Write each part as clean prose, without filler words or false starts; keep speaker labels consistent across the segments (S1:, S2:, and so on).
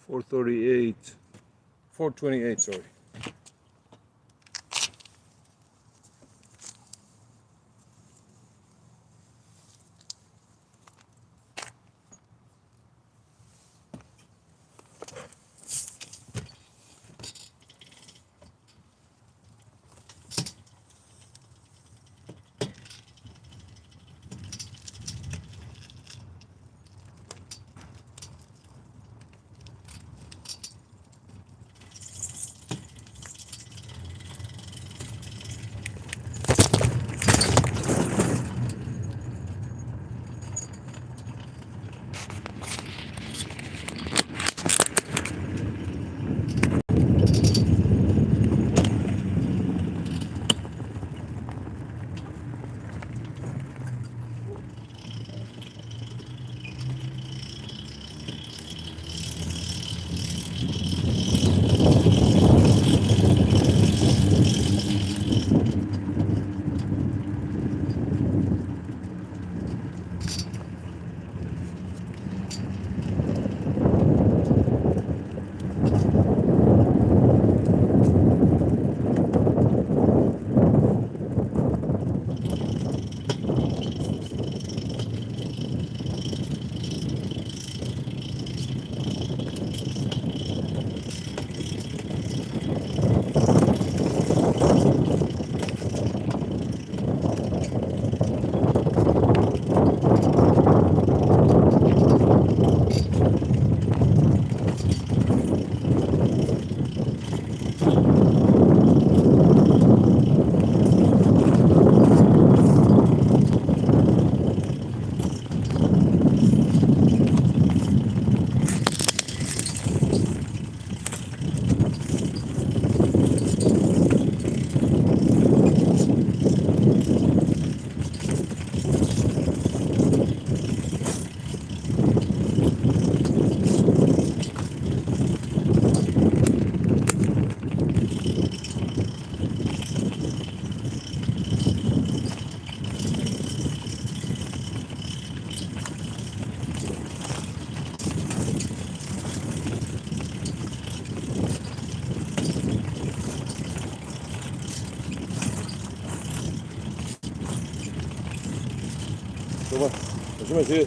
S1: 438, 428, sorry. Omar, 조심하세요.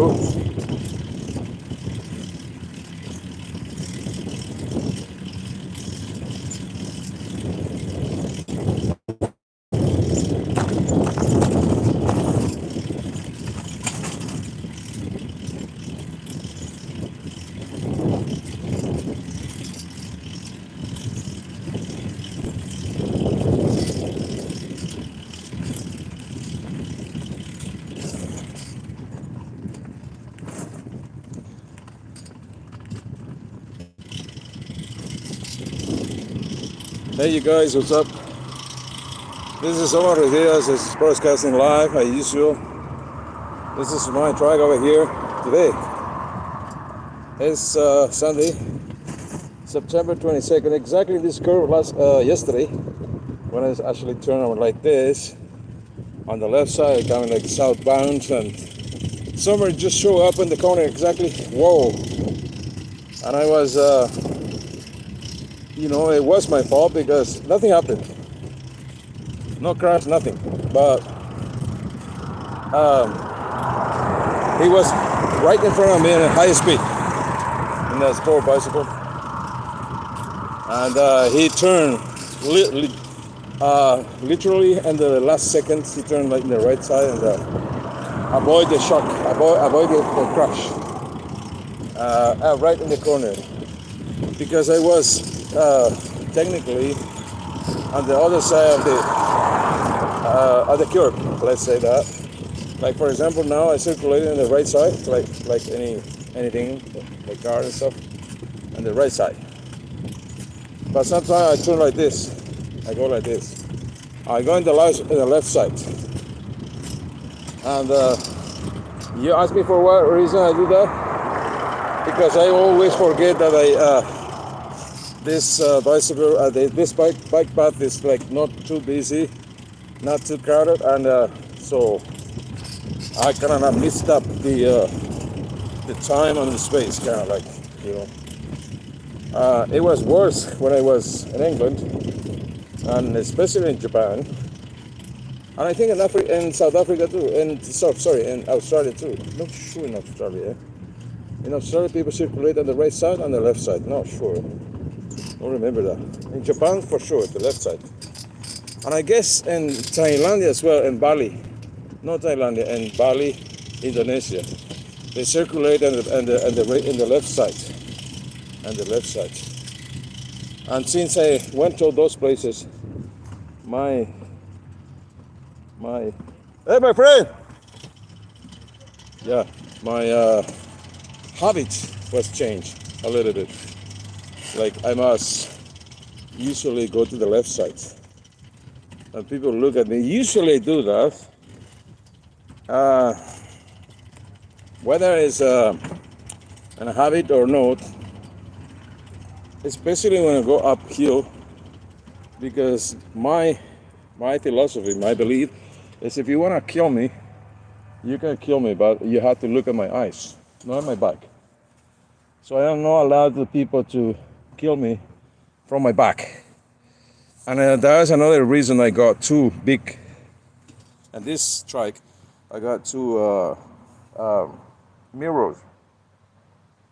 S1: go. Hey you guys, what's up? This is Omar Ruiz-Diaz, this is broadcasting live as usual. This is my track over here today. It's Sunday, September 22nd, exactly this curve yesterday, when I actually turned on like this, on the left side, coming like southbound, and someone just showed up in the corner exactly, whoa, and I was, it was my fault because nothing happened. No crash, nothing. But he was right in front of me at high speed in that sport bicycle. And he turned literally in the last seconds, he turned like in the right side and avoid the shock, avoid the crash. Right in the corner. Because I was technically on the other side of the curb, let's say that. Like for example, now I circulate on the right side, like anything, like car and stuff, on the right side. But sometimes I turn like this. I go like this. I go in the left side. And you ask me for what reason I do that? Because I always forget that this bicycle, this bike path is like not too busy, not too crowded, and so I kind of missed up the time and the space, kind of like, it was worse when I was in England, and especially in Japan, and I think in South Africa too, in Australia too. Not sure in Australia. In Australia, people circulate on the right side and the left side. Not sure. Don't remember that. In Japan, for sure, the left side. And I guess in Thailand as well, in Bali, not Thailand, in Bali, Indonesia, they circulate in the left side, and the left side. And since I went to those places, my hey my friend, yeah, my habit was changed a little bit. Like I must usually go to the left side. And people look at me, usually do that. Whether it's a habit or not, especially when I go uphill, because my philosophy, my belief, is if you want to kill me, you can kill me, but you have to look at my eyes, not at my back. So I am not allowed the people to kill me from my back. And that's another reason I got two big, and this strike, I got two mirrors,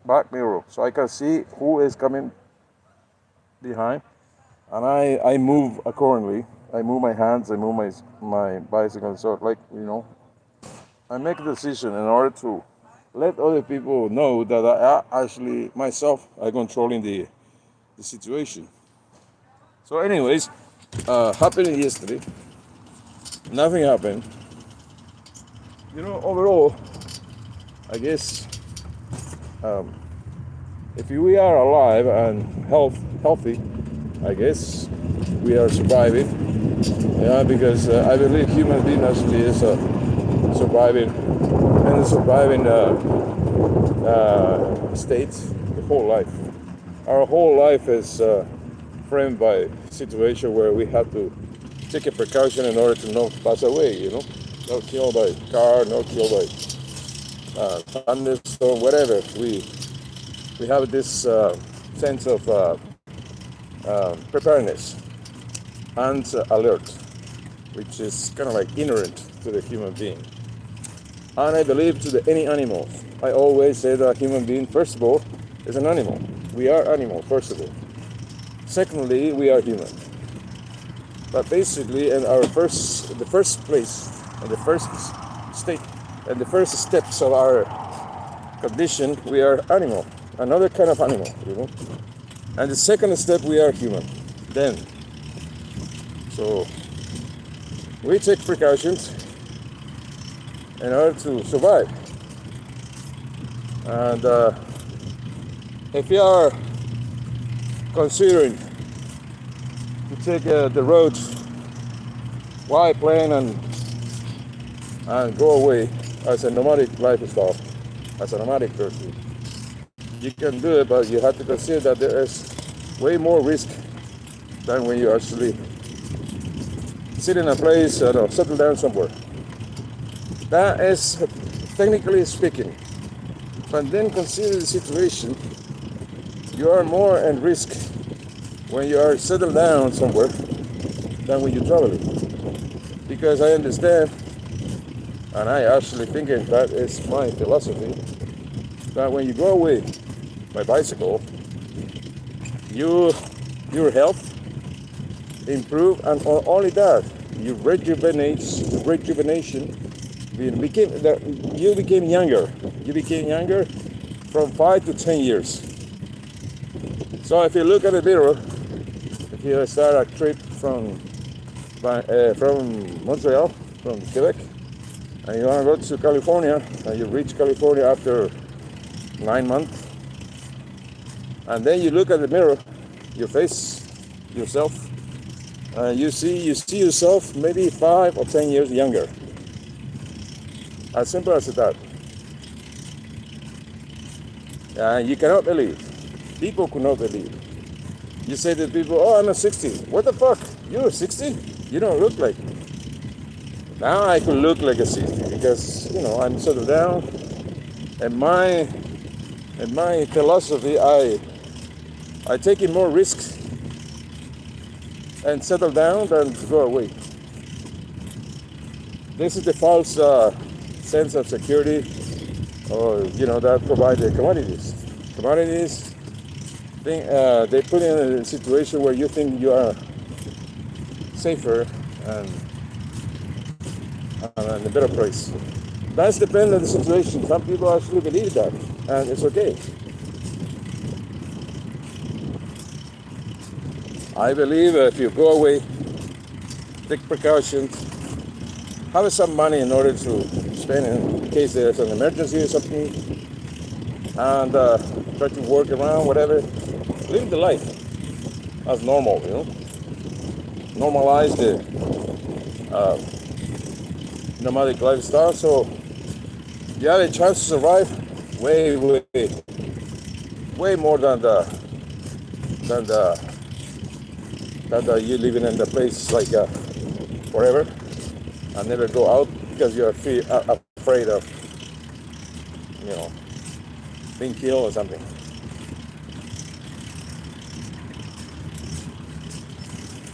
S1: back mirror, so I can see who is coming behind, and I move accordingly. I move my hands, I move my bicycle, so like, I make a decision in order to let other people know that I actually, myself, I'm controlling the situation. So anyways, happened yesterday, nothing happened. Overall, I guess, if we are alive and healthy, I guess we are surviving. Yeah, because I believe human being actually is surviving, and a surviving state the whole life. Our whole life is framed by situation where we have to take a precaution in order to not pass away. Not killed by car, not killed by thunderstorm, whatever. We have this sense of preparedness and alert, which is kind of like inherent to the human being. And I believe to any animal. I always say that a human being, first of all, is an animal. We are animal, first of all. Secondly, we are human. But basically, in the first place, in the first state, and the first steps of our condition, we are animal, another kind of animal, you know. And the second step, we are human. Then, so we take precautions in order to survive. And if you are considering to take the roads, why plan and go away as a nomadic lifestyle, as a nomadic person? You can do it, but you have to consider that there is way more risk than when you actually sit in a place or settle down somewhere. That is technically speaking. But then consider the situation. You are more at risk when you are settled down somewhere than when you're traveling. Because I understand, and I actually think that is my philosophy, that when you go away by bicycle, your health improve, and only that, you rejuvenation. You became younger. You became younger from 5 to 10 years. So if you look at the mirror, if you start a trip from Montreal, from Quebec, and you want to go to California, and you reach California after 9 months, and then you look at the mirror, you face yourself, you see yourself maybe 5 or 10 years younger. As simple as that. You cannot believe. People could not believe. You say to people, oh, I'm a 60. What the fuck? You're 60? You don't look like it. Now I could look like a 60 because, I'm settled down. And my philosophy, I take in more risks and settle down than to go away. This is the false sense of security, or that provide the commodities. Commodities, they put you in a situation where you think you are safer and in a better place. That's dependent on the situation. Some people actually believe that, and it's okay. I believe if you go away, take precautions, have some money in order to spend in case there's an emergency or something, and try to work around whatever. Live the life as normal, Normalize the nomadic lifestyle, so you have a chance to survive way more than you living in the place like forever and never go out because you're afraid of being killed or something.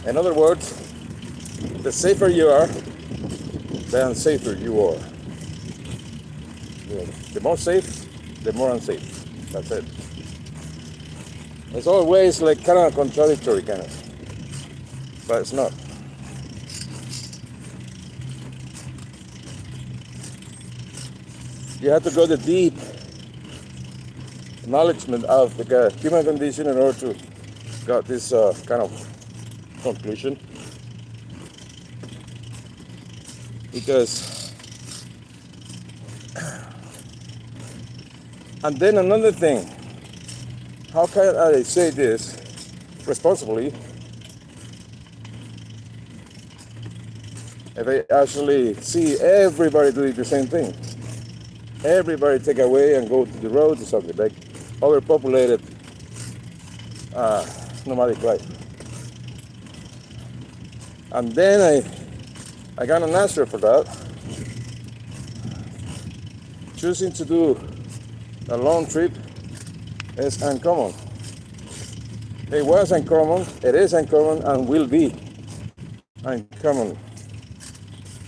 S1: In other words, the safer you are, the unsafer you are. The more safe, the more unsafe. That's it. It's always like kind of contradictory, but it's not. You have to go to deep acknowledgement of the human condition in order to get this kind of conclusion. Because, and then another thing, how can I say this responsibly if I actually see everybody doing the same thing? Everybody take away and go to the road or something, like overpopulated nomadic life. And then I got an answer for that. Choosing to do a long trip is uncommon. It was uncommon, it is uncommon, and will be uncommon.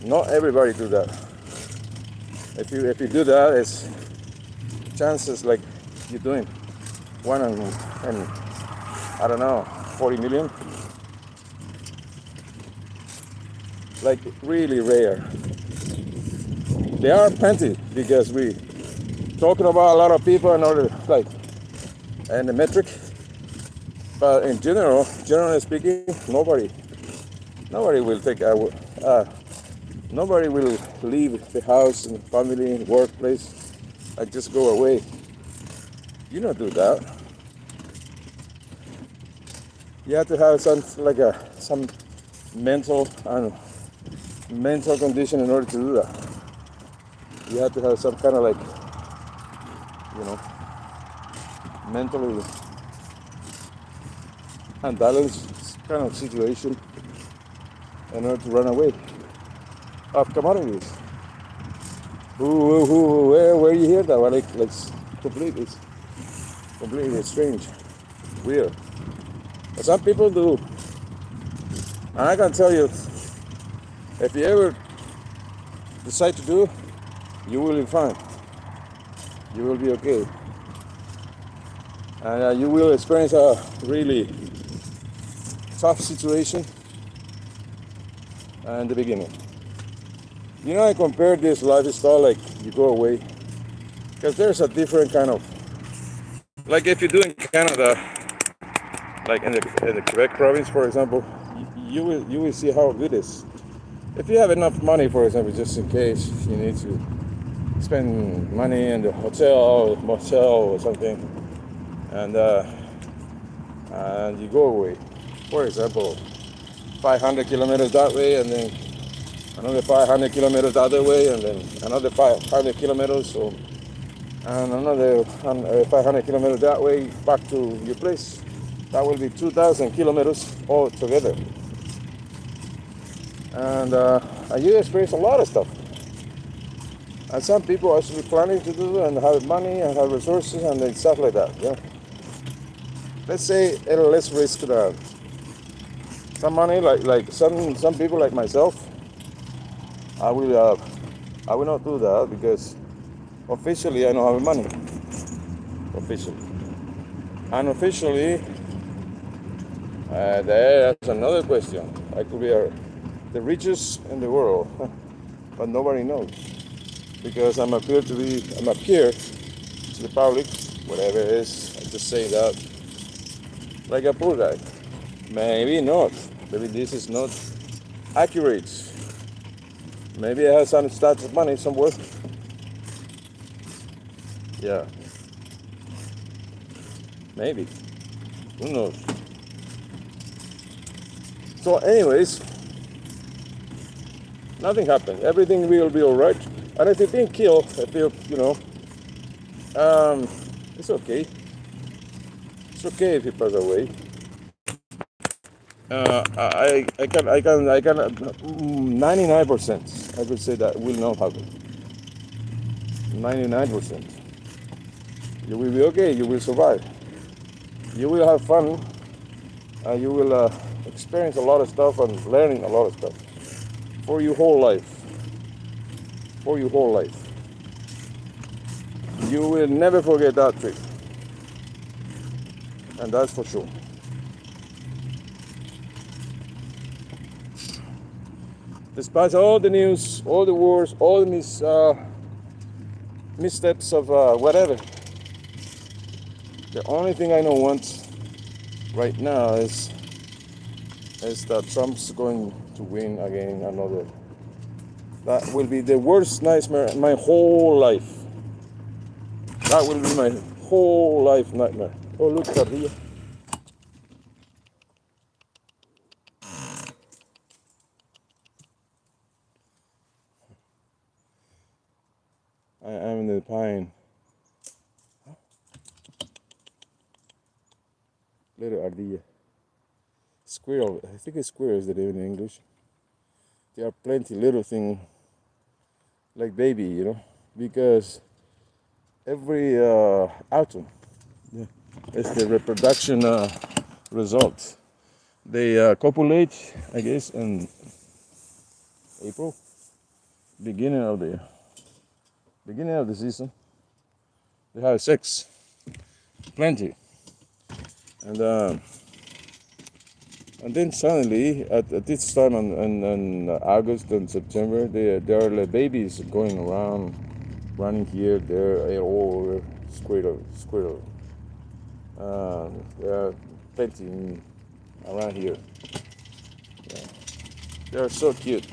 S1: Not everybody do that. If you do that, it's chances like you're doing one and I don't know 40 million, like really rare. There are plenty because we talking about a lot of people in order like and the metric, but in generally speaking, nobody will take nobody will leave the house and family and workplace and just go away. You don't do that. You have to have some mental and mental condition in order to do that. You have to have some kind of like, you know, mentally unbalanced kind of situation in order to run away of commodities. Where you hear that? Well, like completely strange, weird. But some people do, and I can tell you, if you ever decide to do, you will be fine. You will be okay, and you will experience a really tough situation in the beginning. You know, I compare this lifestyle like you go away, because there's a different kind of, like if you do in Canada, like in the Quebec province, for example, you will see how good it is. If you have enough money, for example, just in case you need to spend money in the hotel or motel or something, and you go away, for example, 500 kilometers that way, and then another 500 kilometers the other way, and then another 500 kilometers, so, and another 500 kilometers that way back to your place. That will be 2,000 kilometers all together. And you experience a lot of stuff. And some people actually planning to do and have money and have resources and stuff like that. Yeah. Let's say let's risk that. Some money, like some people like myself, I will not do that because officially I don't have money. Officially. Unofficially, there's another question. I could be the richest in the world, but nobody knows because I'm appear to the public, whatever it is. I just say that like a poor guy. Maybe not. Maybe this is not accurate. Maybe I have some stats of money somewhere. Yeah. Maybe. Who knows? So anyways, nothing happened. Everything will be all right. And if you're being killed, if you it's okay. It's okay if you pass away. I can 99%. I would say that will not happen. 99%. You will be okay. You will survive. You will have fun. You will experience a lot of stuff and learning a lot of stuff for your whole life. For your whole life. You will never forget that trip. And that's for sure. Despite all the news, all the wars, all the missteps of whatever, the only thing I know once right now is that Trump's going to win again another. That will be the worst nightmare in my whole life. That will be my whole life nightmare. Oh, look, Cardia. I am in the pine. Little ardilla. Squirrel. I think it's squirrels that live in English. There are plenty little things like baby, because every autumn, yeah, it's the reproduction result. They copulate, I guess, in April, beginning of the beginning of the season, they have sex, plenty, and and then suddenly at this time in August and September, there are like babies going around, running here, there, and all over, squirrel. There are plenty around here. Yeah. They are so cute.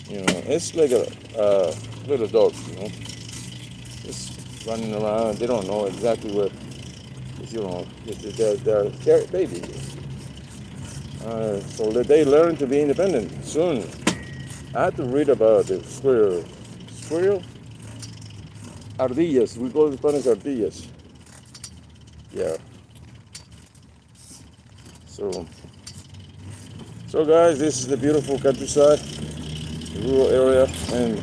S1: You know, it's like a little dog. You know, just running around. They don't know exactly where. You know, they're babies. So that they learn to be independent soon. I had to read about the squirrel. Squirrel? Ardillas. We call it Spanish ardillas. Yeah. So guys, this is the beautiful countryside, the rural area in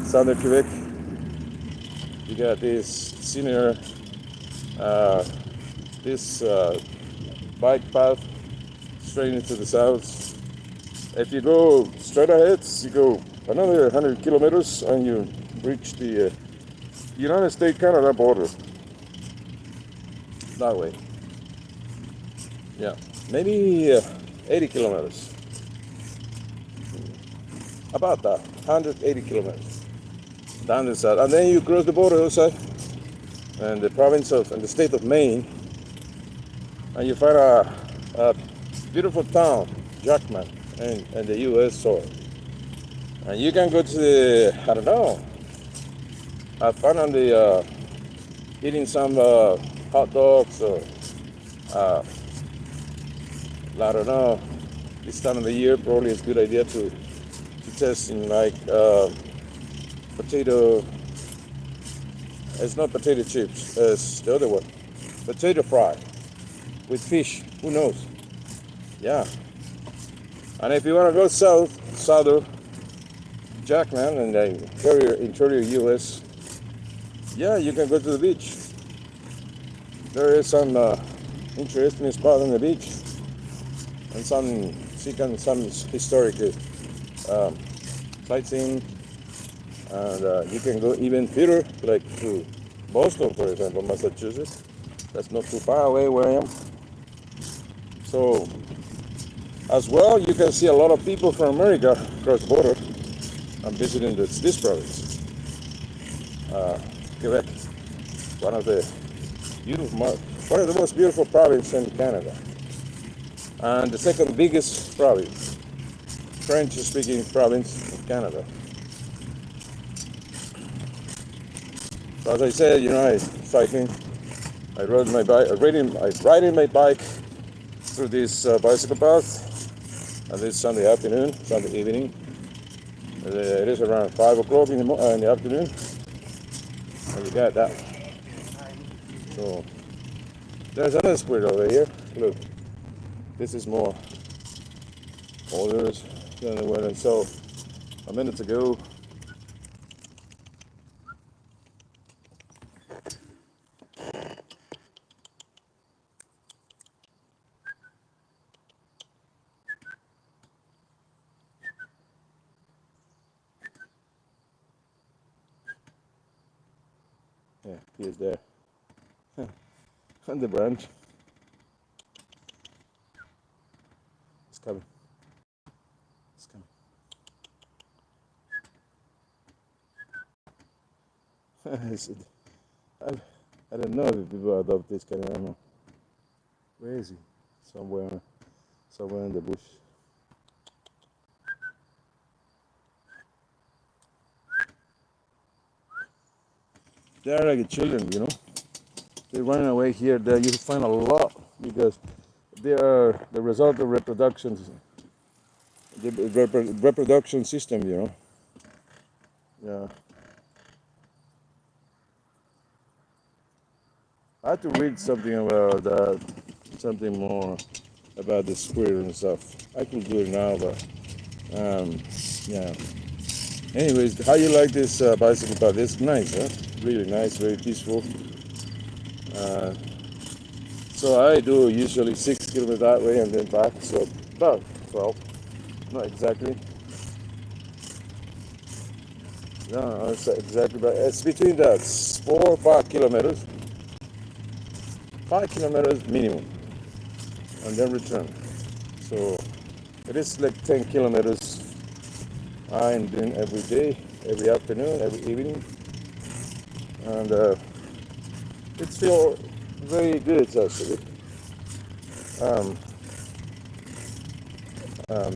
S1: southern Quebec. You got this senior, this bike path straight into the south. If you go straight ahead, you go another 100 kilometers and you reach the United States-Canada border. That way. Yeah, maybe 80 kilometers. About that, 180 kilometers down the side. And then you cross the border outside and the province of, and the state of Maine, and you find a beautiful town, Jackman, in the U.S. soil. And you can go to the, I don't know, have fun on the, eating some hot dogs or, I don't know, this time of the year probably it's a good idea to test in like potato, it's not potato chips, it's the other one, potato fry with fish, who knows? Yeah. And if you want to go south, Jackman and the interior US, yeah, you can go to the beach. There is some interesting spot on the beach and some historic sightseeing, and you can go even further, like to Boston, for example, Massachusetts. That's not too far away where I am. So, as well, you can see a lot of people from America across the border. I'm visiting this province, Quebec, one of the most beautiful provinces in Canada, and the second biggest province, French-speaking province of Canada. So as I said, you know, I cycling. I rode my bike. Riding my bike through this bicycle path. And this Sunday evening. It is around 5 o'clock in the afternoon. And you got that. So there's another squirrel over here. Look, this is more older than the one I saw a minute ago. Yeah, he is there. On the branch. It's coming. It's coming. I don't know if people adopt this kind of animal. Where is he? Somewhere in the bush. They are like children, you know. They're running away here. There you find a lot because they are the result of reproduction, the reproduction system, you know. Yeah. I had to read something about that, something more about the squirrel and stuff. I could do it now, but yeah. Anyways, how you like this bicycle path? It's nice, huh? Really nice, very peaceful. So I do usually 6 kilometers that way and then back, so about 12, not exactly. No, it's exactly, but it's between that 4 or 5 kilometers, 5 kilometers minimum, and then return. So it is like 10 kilometers I'm doing every day, every afternoon, every evening, and it feels very good actually. Um, um,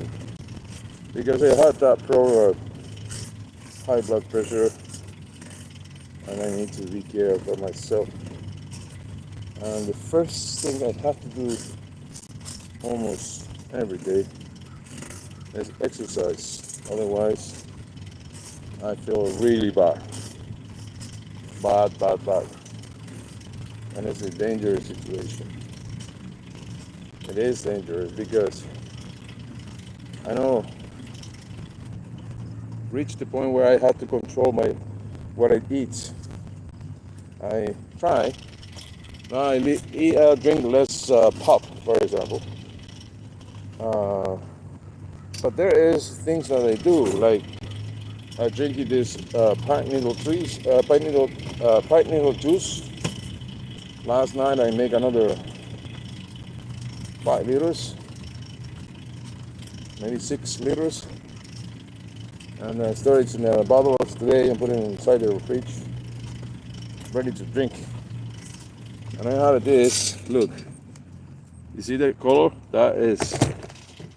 S1: because I had that problem of high blood pressure, and I need to be careful of myself. And the first thing I have to do almost every day is exercise. Otherwise, I feel really bad, bad, and it's a dangerous situation. It is dangerous because I know reached the point where I had to control what I eat. I try. Now I drink less pop, for example. But there is things that I do, like I drink this pine needle juice. Last night I make another 5 liters, maybe 6 liters, and I store it in a bottle today and put it inside the fridge, ready to drink. And I have this. Look, you see the color? That is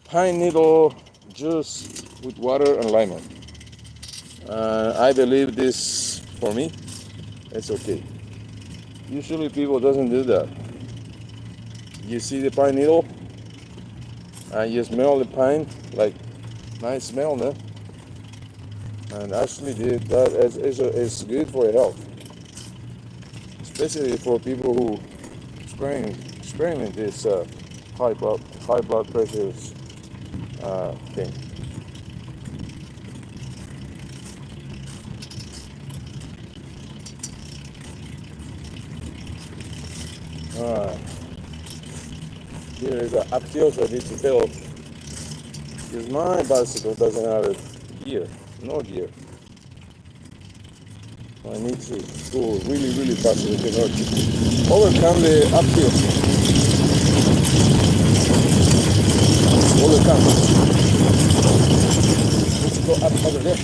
S1: pine needle juice with water and lemon. I believe this for me, it's okay. Usually people doesn't do that. You see the pine needle, and you smell the pine, like nice smell, no? And actually that is good for your health, especially for people who experiment this high blood pressure thing. Alright, here is an Axios I need to build because my bicycle doesn't have a gear, no gear. I need to go really fast so we can overcome the uphill. Overcome. Let's go up over there.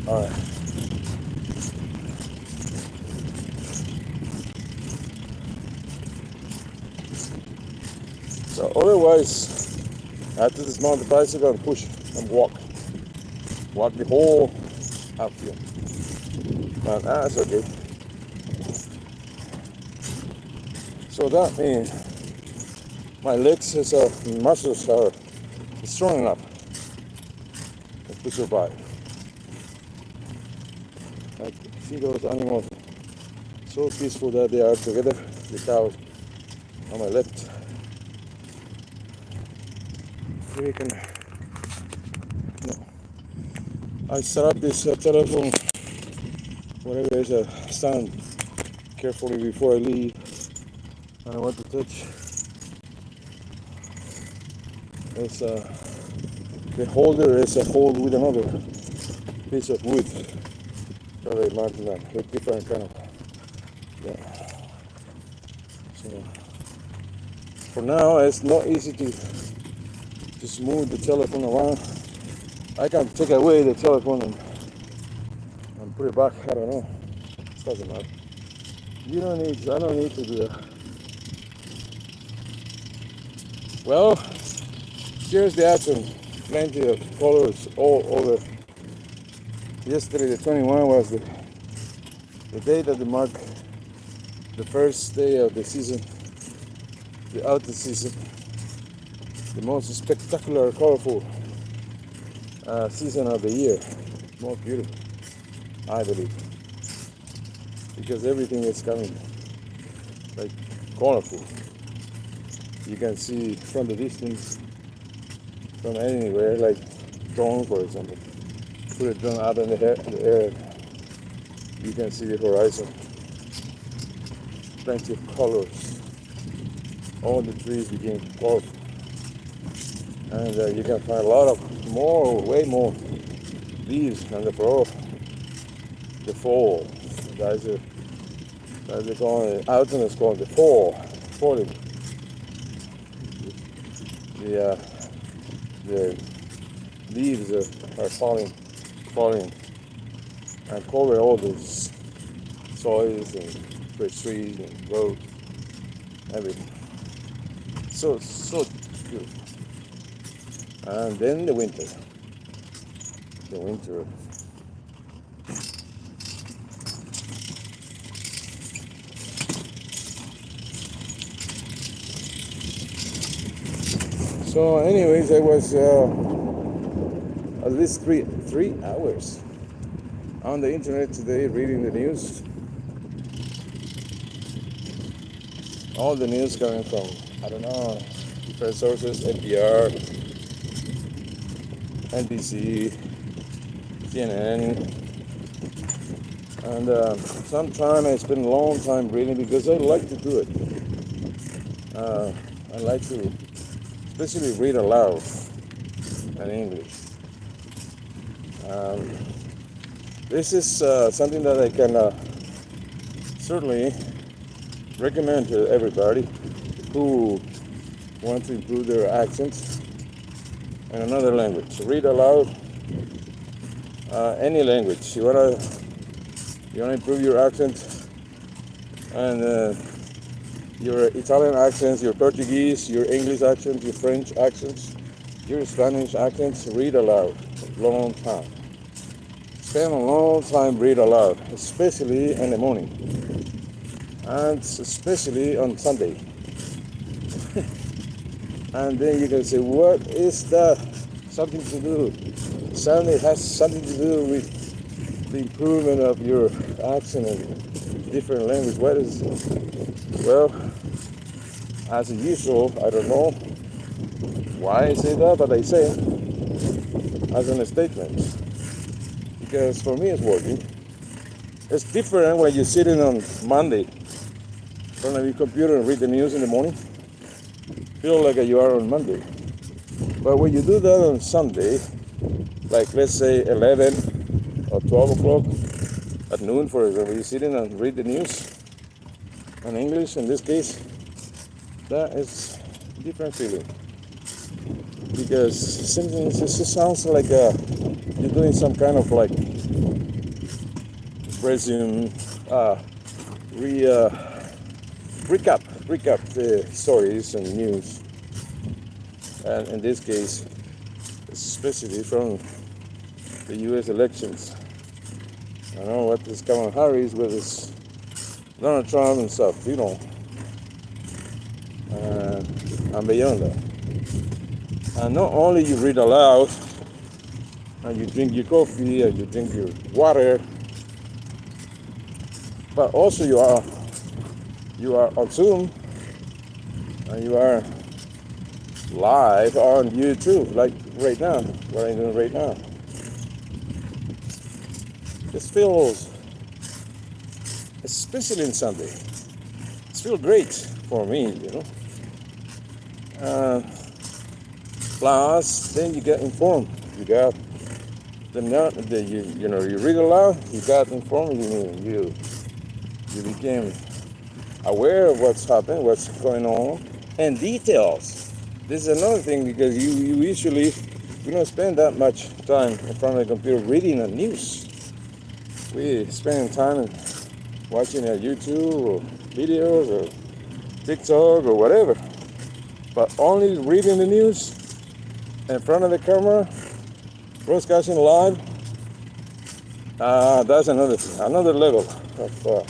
S1: Alright. So otherwise, I have to dismount the bicycle and push and walk the whole uphill. And that's okay. So that means my legs muscles are strong enough to survive. I see those animals so peaceful that they are together. The cows on my left. We can. No. I set up this telephone, whatever it is, stand carefully before I leave. I don't want to touch. It's the holder is a hold with another piece of wood. Probably imagine that with different kind of. Yeah. So for now, it's not easy to just move the telephone around. I can take away the telephone and put it back. I don't know. It doesn't matter. I don't need to do that. Well, here's the action. Plenty of colors all over. Yesterday, the 21 was the day that they mark the first day of the season, the autumn season, the most spectacular, colorful season of the year. Most beautiful, I believe, because everything is coming like colorful. You can see from the distance, from anywhere, like drone, for example. Put a drone out in the air, you can see the horizon. plenty of colors. All the trees became colorful. And you can find a lot of way more leaves than the fall. That's they call it. Autumn is called the fall. Falling. The leaves are falling, and cover all those soils and fresh trees and roads, everything. So beautiful. And then the winter. So anyways, I was at least three hours on the internet today reading the news. All the news coming from, I don't know, different sources, NPR, NBC, CNN. And sometimes I spend a long time reading because I like to do it. I like to especially read aloud in English. This is something that I can certainly recommend to everybody who want to improve their accents in another language. Read aloud any language. You wanna improve your accent and your Italian accents, your Portuguese, your English accent, your French accents, your Spanish accents. Read aloud a long time. Spend a long time read aloud, especially in the morning and especially on Sunday. And then you can say, what is that? Something to do. Sunday has something to do with the improvement of your accent in different language. What is it? Well, as usual, I don't know why I say that, but I say it as a statement. Because for me it's working. It's different when you're sitting on Monday in front of your computer and read the news in the morning. Feel like you are on Monday. But when you do that on Sunday, like let's say 11 or 12 o'clock at noon, for example, you're sitting and read the news in English, in this case, that is a different feeling. Because something just sounds like you're doing some kind of like resume, recap the stories and news. And in this case, especially from the U.S. elections. I know what is Kamala Harris with his Donald Trump and stuff, you know. And beyond that. And not only you read aloud, and you drink your coffee, and you drink your water, but also you are on Zoom, and you are live on YouTube, like right now, what I'm doing right now. This feels, especially in Sunday, it feels great for me, you know. Plus, then you get informed. You got you read aloud. You got informed. You became aware of what's happening, what's going on, and details. This is another thing because you usually don't spend that much time in front of the computer reading the news. We spend time watching YouTube or videos or TikTok or whatever, but only reading the news in front of the camera, broadcasting live. That's another level of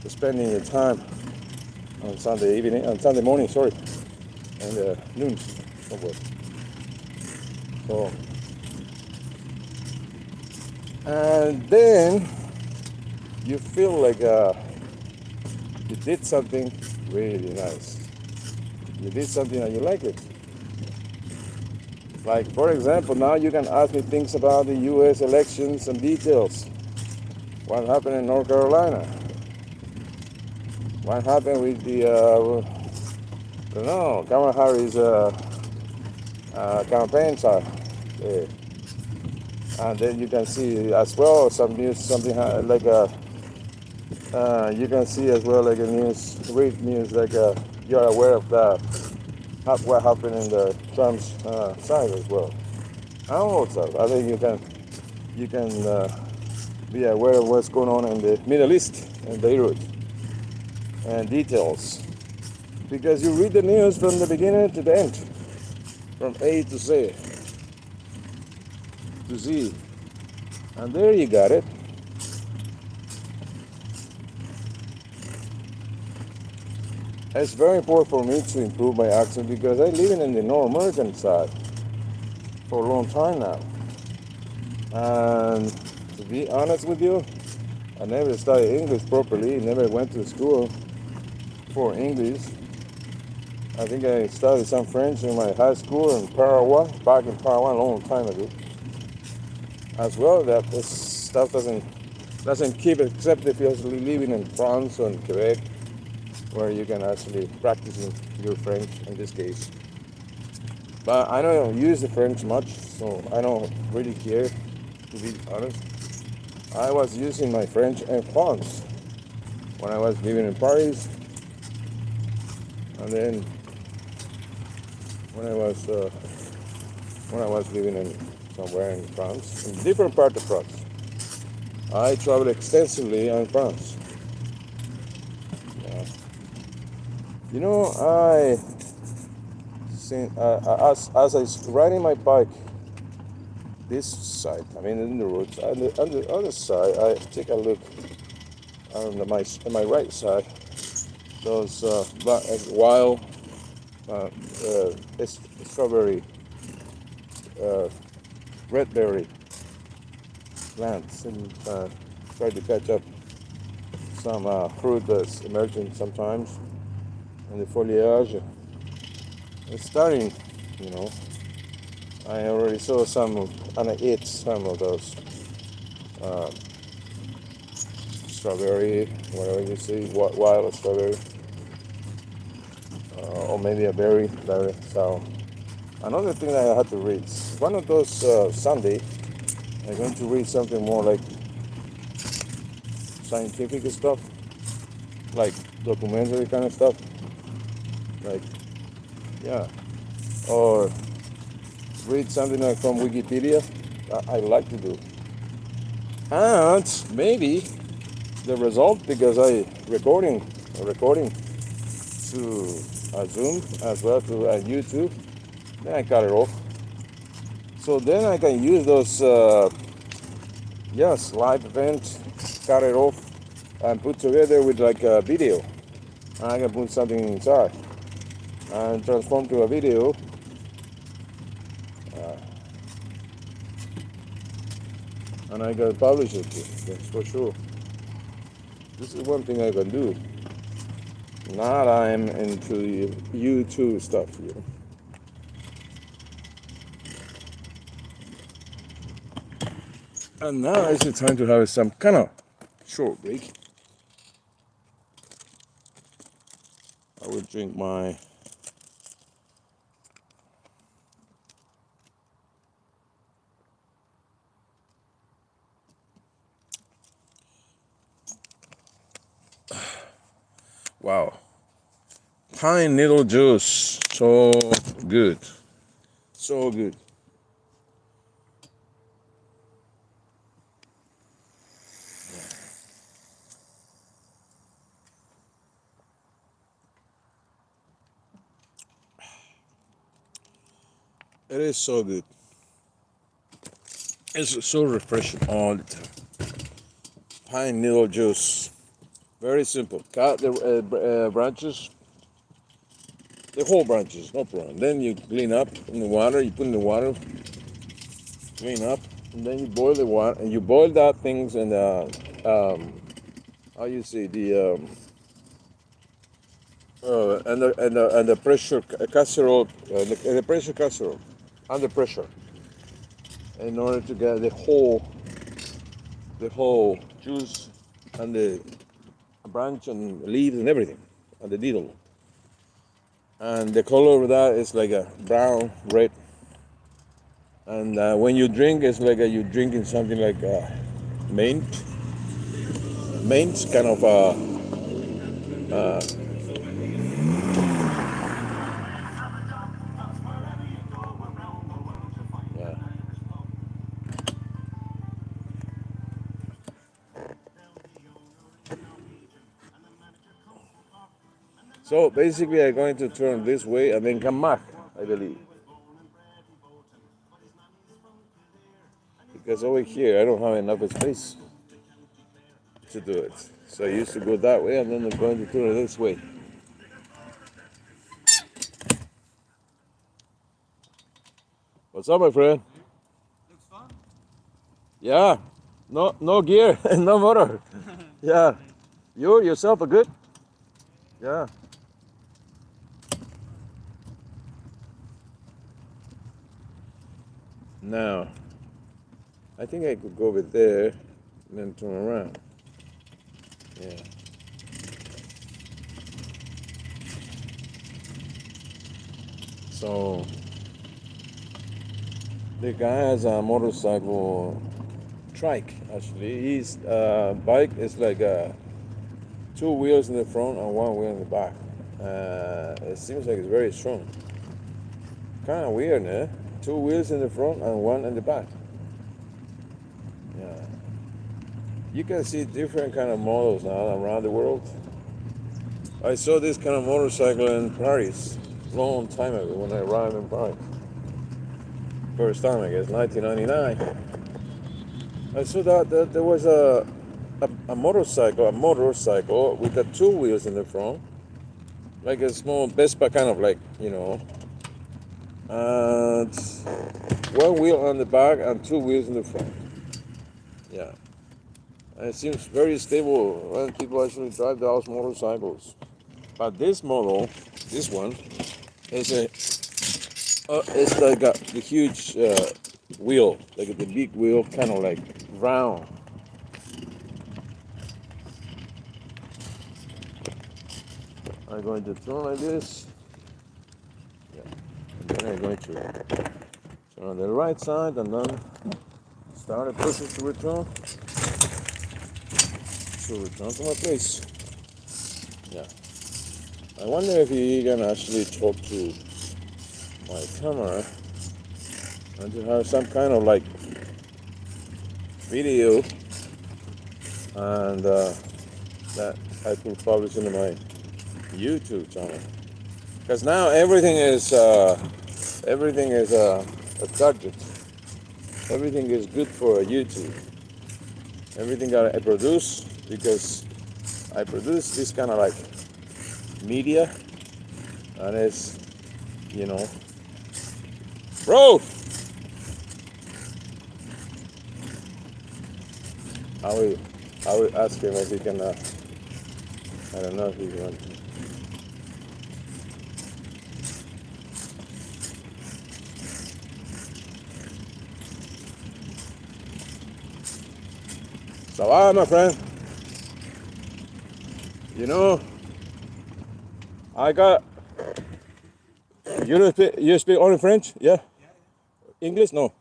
S1: spending your time on Sunday morning, and noon somewhere. So, and then you feel like you did something really nice. You did something and you like it. Like, for example, now you can ask me things about the U.S. elections and details. What happened in North Carolina? what happened with the no Kamala Harris campaigns are there. And then you can see as well some news, something like a you can see as well like a news, read news like you're aware of that what happened in the Trump's side as well. And also, I think you can be aware of what's going on in the Middle East and Beirut and details because you read the news from the beginning to the end, from A to Z, and there you got it. It's very important for me to improve my accent because I live in the North American side for a long time now. And to be honest with you, I never studied English properly, never went to school for English. I think I studied some French in my high school in Paraguay, back in Paraguay a long time ago. As well, that this stuff doesn't keep it except if you're living in France or in Quebec, where you can actually practice your French in this case. But I don't use the French much, so I don't really care, to be honest. I was using my French in France when I was living in Paris, and then when I was living in somewhere in France, in different part of France. I traveled extensively in France. Yeah. You know, as I was riding my bike this side, I mean in the roads, on the other side, I take a look on my right side, those wild strawberry, red berry plants, and try to catch up some fruit that's emerging sometimes in the foliage. It's starting, you know. I already saw some, and I ate some of those strawberry, whatever you see, wild strawberry, or maybe a berry. So another thing that I had to read, one of those Sunday, I'm going to read something more like scientific stuff, like documentary kind of stuff, like, yeah, or read something like from Wikipedia. I like to do, and maybe the result, because I recording to Zoom as well to YouTube, then I cut it off. So then I can use those live event, cut it off, and put together with like a video. And I can put something inside and transform to a video. And I can publish it, that's for sure. This is one thing I can do. Now I'm into YouTube stuff here. And now is the time to have some kind of short break. I will drink my wow, pine needle juice. So good, so good. It is so good. It's so refreshing all the time. Pine needle juice. Very simple. Cut the branches, the whole branches, no problem. Then you clean up in the water. You put in the water, clean up, and then you boil the water. And you boil that things in how you say and the pressure casserole, the pressure casserole, under pressure, in order to get the whole juice and the branch and leaves and everything, and the needle. And the color of that is like a brown, red. And when you drink, it's like you're drinking something like mint. Mint, kind of yeah. So basically, I'm going to turn this way and then come back, I believe. Because over here, I don't have enough space to do it. So I used to go that way, and then I'm going to turn it this way. What's up, my friend?
S2: Looks fun.
S1: Yeah, no gear and no motor. Yeah, you yourself are good. Yeah. Now, I think I could go over there and then turn around. Yeah. So the guy has a motorcycle trike. Actually, his bike is like two wheels in the front and one wheel in the back. It seems like it's very strong. Kind of weird, eh? Two wheels in the front and one in the back. Yeah. You can see different kind of models now around the world. I saw this kind of motorcycle in Paris a long time ago when I arrived in Paris. First time, I guess, 1999. I saw that there was a motorcycle with the two wheels in the front, like a small Vespa kind of like, and one wheel on the back and two wheels in the front. Yeah. And it seems very stable when people actually drive those motorcycles. But this model, this one, is it's like the huge wheel, like the big wheel, kind of like round. I'm going to turn like this. Yeah. And then I'm going to turn on the right side and then start a process to return. To return to my place. Yeah. I wonder if you can actually talk to my camera and to have some kind of like video and that I could publish into my YouTube channel. Because now everything is a target. Everything is good for YouTube. Everything that I produce, because I produce this kind of like media, and it's, bro. I will ask him if he can. I don't know if he can. So, my friend, I got. You speak only French? Yeah. English? No.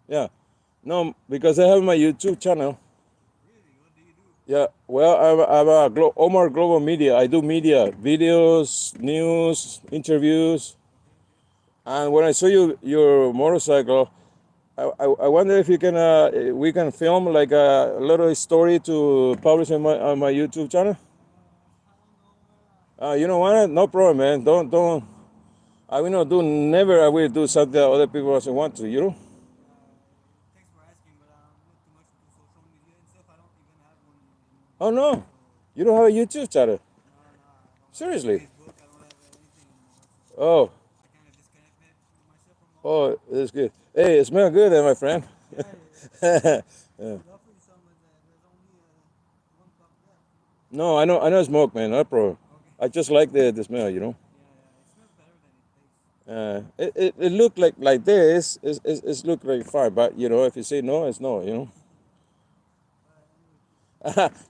S1: Yeah. No, because I have my YouTube channel.
S2: Really? What do you do?
S1: Yeah. Well, I'm a Omarglobal media. I do media, videos, news, interviews. And when I saw your motorcycle, I wonder if you can we can film like a little story to publish on my YouTube channel. You know what? No problem, man. Don't. I will not do. Never. I will do something that other people doesn't want to.
S2: Thanks for asking, but I'm not too much into social media and stuff. I don't even have one anymore.
S1: Oh no,
S2: So,
S1: you don't have a YouTube channel.
S2: no, I don't have
S1: Seriously?
S2: Facebook. I don't have anything anymore. So
S1: Oh,
S2: I kind of disconnected myself from all that.
S1: oh, that's good. Hey, it smells good, there, my friend.
S2: Yeah,
S1: Yeah.
S2: I would offer you some, but there's only one cup left.
S1: No, I know smoke, man. No problem.
S2: Okay.
S1: I just like the smell.
S2: Yeah, it smells better than it tastes.
S1: It looked like this. It's look like fire, but if you say no, it's no.
S2: Anyway,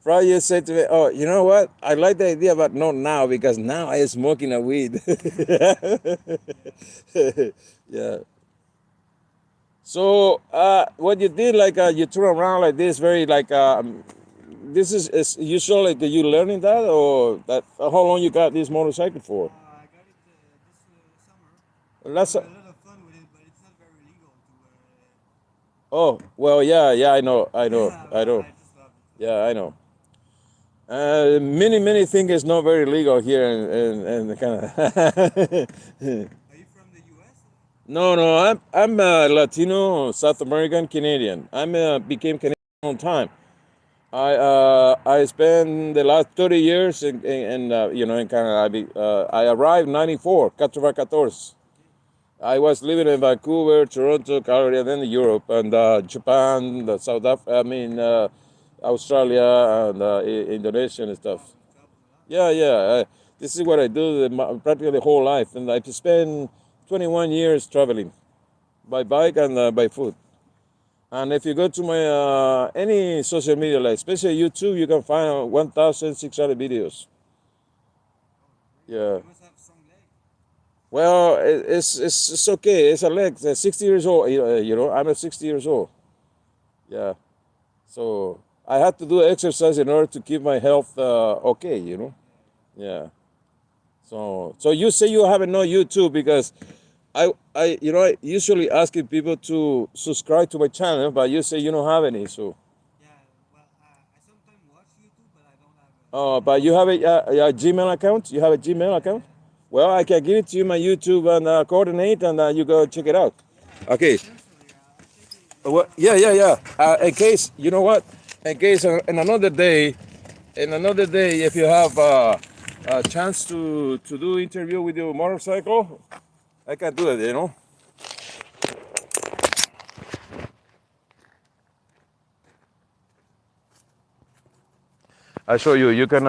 S1: Probably you said to me, "Oh, you know what? I like the idea, but not now because now I am smoking a weed." Yeah. So what you did, like you turn around like this, very like this is usually that you learning that or that how long you got this motorcycle for?
S2: I got it this summer.
S1: Last.
S2: Have a lot of fun with it, but it's not very legal to.
S1: Oh well, yeah, I know.
S2: I just love it.
S1: Yeah, I know. Many things is not very legal here in Canada.
S2: Are you from the U.S.?
S1: No, I'm Latino, South American, Canadian. I'm became Canadian on time. I spent the last 30 years in Canada. I arrived in '94, 14.
S2: Okay.
S1: I was living in Vancouver, Toronto, Calgary, and then Europe and Japan, the Australia, and Indonesia and stuff.
S2: Wow, you traveled a lot.
S1: Yeah. This is what I do practically the whole life, and I spent 21 years traveling by bike and by foot. And if you go to my any social media, like especially YouTube, you can find 1,600 videos.
S2: Oh, great.
S1: Yeah.
S2: You must have strong legs.
S1: Well, it's okay. It's a leg. 60 years old. I'm at 60 years old. Yeah. So I had to do exercise in order to keep my health okay.
S2: Yeah.
S1: Yeah. So you say you haven't know YouTube because I usually asking people to subscribe to my channel, but you say you don't have any. So
S2: Yeah. Well, I sometimes watch YouTube, but I don't have an
S1: but you have
S2: account.
S1: a Gmail account. You have a Gmail
S2: Yeah,
S1: account.
S2: yeah.
S1: Well, I can give it to you my YouTube and coordinate, and you go check it out.
S2: Yeah,
S1: Okay.
S2: potentially. I'll check it.
S1: Well, yeah. In case you know what, in case in another day, if you have a chance to do interview with your motorcycle, I can do it. I show you. You can.